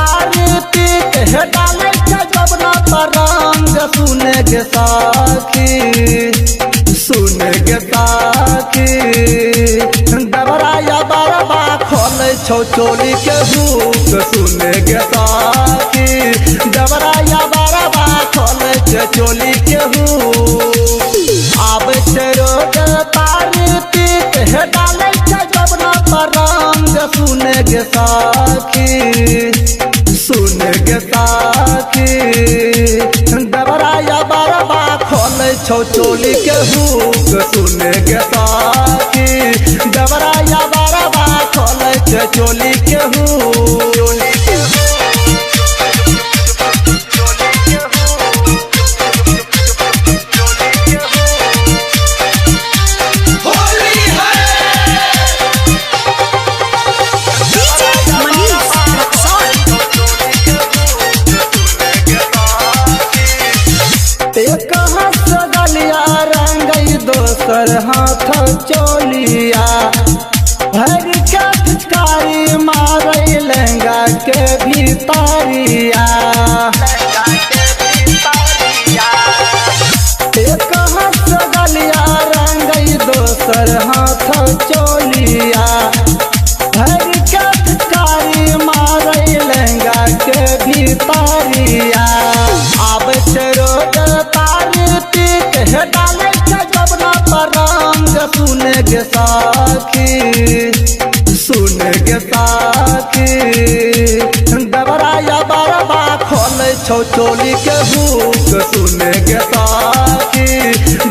तारी पी के डाले जबना परंग सुने गे साखी डबराया बरबा खोले छो चोली के हुक सुने गे साखी डबराया बरबा खोले छो चोली के हुक आब रोग तारी पी के डाले जबना परंग सुने गे साखी डबराया बरबा खोले छो चोली के हुक सुने गे साखी डबराया बरबा खोले छो चोली के हुक दोसर हाथ चोलिया भर के फिटकारी मारे लहंगा के भीतरिया एक हाथ गलिया रंगई दोसर हाथ चोलिया भर के फिटकारी मारे लहंगा के भीतरिया आब रोग तारी पी के डाले परंग सुने गे साखी डबराया बरबा खोले छो चोली के हुक सुने गे साखी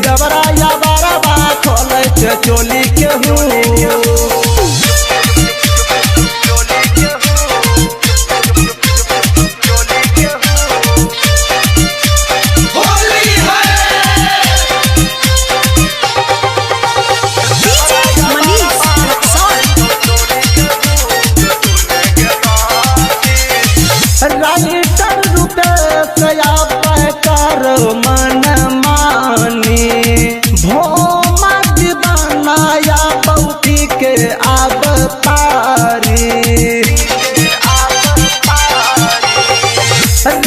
डबराया बरबा खोले छो चोली के हुक राइटर रूपेश कर मन मानी भोमा दीवानाया बौटी के आब तारी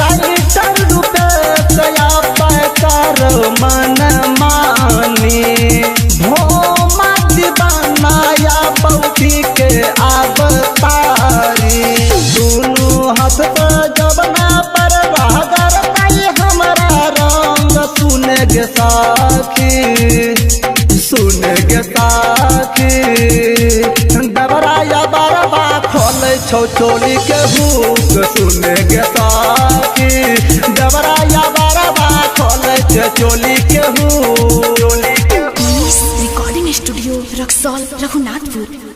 राइटर रूपेश कर मन मानी भोमा दीवानाया बौटी के आब तारी दोनों हाथ जबना पर बहादुर पाई हमारा रंग सुने गे साखी डबराया बरबा खोले छो चोली के हुक सुने गे साखी डबराया बरबा खोले छो चोली के हुक।